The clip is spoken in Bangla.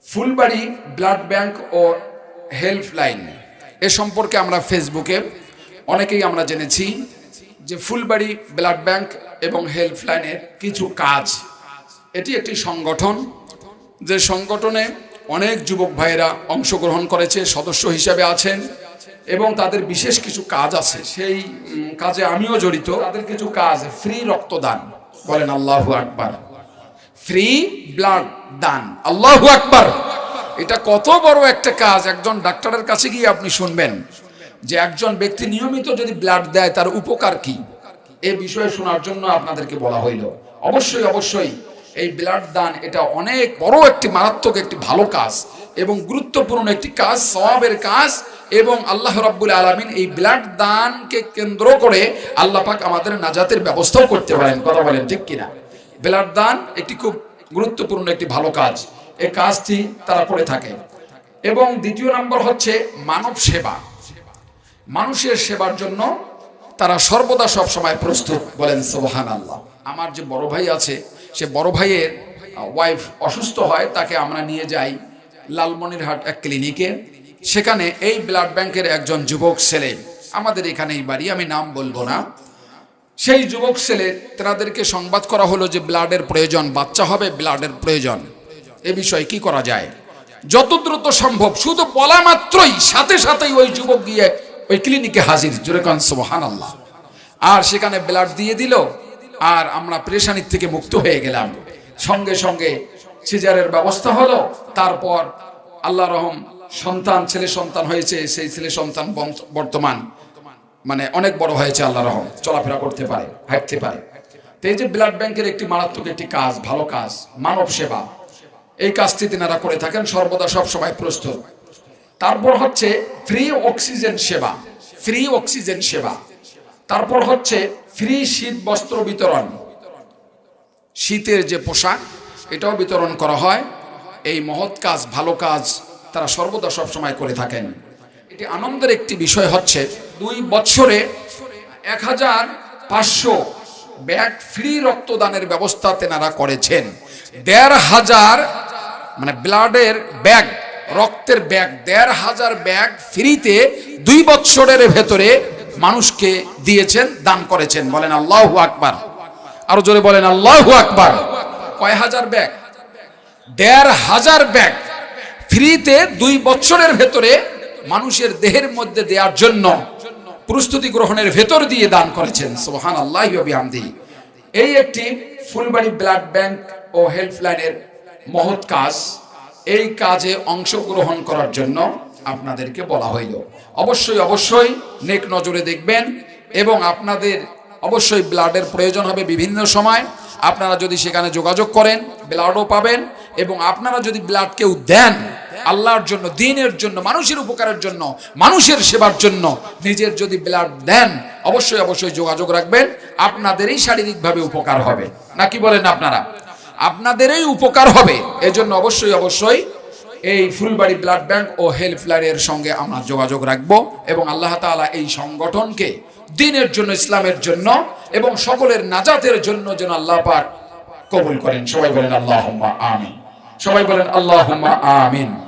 ফুলবাড়ি ব্লাড ব্যাংক ও হেল্পলাইন এ সম্পর্কে আমরা ফেসবুকে অনেকেই আমরা জেনেছি যে ফুলবাড়ি ব্লাড ব্যাংক এবং হেল্পলাইনের কিছু কাজ। এটি একটি সংগঠন, যে সংগঠনে অনেক যুবক ভাইয়েরা অংশগ্রহণ করেছে, সদস্য হিসেবে আছেন এবং তাদের বিশেষ কিছু কাজ আছে। সেই কাজে আমিও জড়িত। তাদের কিছু কাজ ফ্রি রক্তদান, বলেন আল্লাহু আকবার। ফ্রি ব্লাড দান, আল্লাহু আকবার। এটা কত বড় একটা কাজ। একজন ডাক্তারের কাছে গিয়ে আপনি শুনবেন যে একজন ব্যক্তি নিয়মিত যদি ব্লাড দেয় তার উপকার কি, এই বিষয়ে শোনার জন্য আপনাদেরকে বলা হইল। অবশ্যই অবশ্যই এই ব্লাড দান এটা অনেক বড় একটি মারাত্মক একটি ভালো কাজ এবং গুরুত্বপূর্ণ একটি কাজ, সওয়াবের কাজ। এবং আল্লাহ রাব্বুল আলামিন এই ব্লাড দানকে কেন্দ্র করে আল্লাহ পাক আমাদের নাজাতের ব্যবস্থাও করতে পারেন। কথা বলেন ঠিক কিনা? ব্লাড দান একটি খুব গুরুত্বপূর্ণ একটি ভালো কাজ, এই কাজটি তারা করে থাকে। এবং দ্বিতীয় নম্বর হচ্ছে মানব সেবা। মানুষের সেবার জন্য তারা সর্বদা সব সময় প্রস্তুত, বলেন সুবহানাল্লাহ। আমার যে বড় ভাই আছে, সে বড় ভাইয়ের ওয়াইফ অসুস্থ হয়, তাকে আমরা নিয়ে যাই লালমনিরহাট এক ক্লিনিকে। সেখানে এই ব্লাড ব্যাংকের একজন যুবক ছেলে, আমাদের এখানেই বাড়ি, আমি নাম বলবো না, সেই যুবক ছেলে তাদেরকে সংবাদ করা হলো যে ব্লাডের প্রয়োজন, বাচ্চা হবে, ব্লাডের প্রয়োজন। এ বিষয়ে কি করা যায়? যত দ্রুত সম্ভব, শুধু বলা মাত্রই সাথে সাথেই ওই যুবক গিয়ে ওই ক্লিনিকে হাজির, জোরে কান সুবহানাল্লাহ। আর সেখানে ব্লাড দিয়ে দিল, আর আমরা পেরেশানির থেকে মুক্ত হয়ে গেলাম। সঙ্গে সঙ্গে সিজারের ব্যবস্থা হলো। তারপর আল্লাহ রহম সন্তান, ছেলে সন্তান হয়েছে। সেই ছেলে সন্তান বর্তমান মানে অনেক বড় হয়েছে, আল্লাহ রহম, চলাফেরা করতে পারে, হাঁটতে পারে। তো এই যে ব্লাড ব্যাংকের একটি মারাত্মক একটি কাজ, ভালো কাজ, মানব সেবা, এই কাজটি তেনারা করে থাকেন, সর্বদা সব সময় প্রস্তুত। তারপর হচ্ছে ফ্রি অক্সিজেন সেবা, ফ্রি অক্সিজেন সেবা। তারপর হচ্ছে ফ্রি শীত বস্ত্র বিতরণ, শীতের যে পোশাক এটাও বিতরণ করা হয়। এই মহৎ কাজ, ভালো কাজ তারা সর্বদা সব সময় করে থাকেন। এটি আনন্দের একটি বিষয় হচ্ছে 2 বছরে 1500 ব্যাগ ফ্রি রক্তদানের ব্যবস্থা তেনারা করেছেন। 1500 মানে ব্লাডের ব্যাগ, রক্তের ব্যাগ, 1500 ব্যাগ ফ্রিতে 2 বছরের ভেতরে মানুষকে দিয়েছেন, দান করেছেন। বলেন আল্লাহু আকবার। আরো জোরে বলেন আল্লাহু আকবার। কয় হাজার ব্যাগ? 1500 ব্যাগ ফ্রিতে 2 বছরের ভেতরে মানুষের দেহের মধ্যে দেওয়ার জন্য প্রস্তুতি গ্রহণের ভেতর দিয়ে দান করেছেন। সুবহানাল্লাহি ওয়া বিহামদিহি। এই একটি ফুলবাড়ি ব্লাড ব্যাংক ও হেল্পলাইনের মহৎ কাজ। এই কাজে অংশগ্রহণ করার জন্য আপনাদেরকে বলা হইল। অবশ্যই অবশ্যই নেক নজরে দেখবেন এবং আপনাদের অবশ্যই ব্লাডের প্রয়োজন হবে বিভিন্ন সময়। আপনারা যদি সেখানে যোগাযোগ করেন, ব্লাডও পাবেন। এবং আপনারা যদি ব্লাড কেউ দেন আল্লাহর জন্য, দ্বীনের জন্য, মানুষের উপকারের জন্য, মানুষের সেবার জন্য, নিজের যদি ব্লাড দেন, অবশ্যই অবশ্যই যোগাযোগ রাখবেন। আপনাদেরই শারীরিকভাবে উপকার হবে, নাকি বলেন আপনারা? আপনাদেরই উপকার হবে। এজন্য অবশ্যই অবশ্যই এই ফুলবাড়ি ব্লাড ব্যাংক ও হেল্পলাইনের সঙ্গে আমরা যোগাযোগ রাখবো এবং আল্লাহ তাআলা এই সংগঠনকে দ্বীনের জন্য, ইসলামের জন্য এবং সকলের নাজাতের জন্য যেন আল্লাহ পাক কবুল করেন। সবাই বলেন আল্লাহুম্মা আমিন। সবাই বলেন আল্লাহুম্মা আমিন।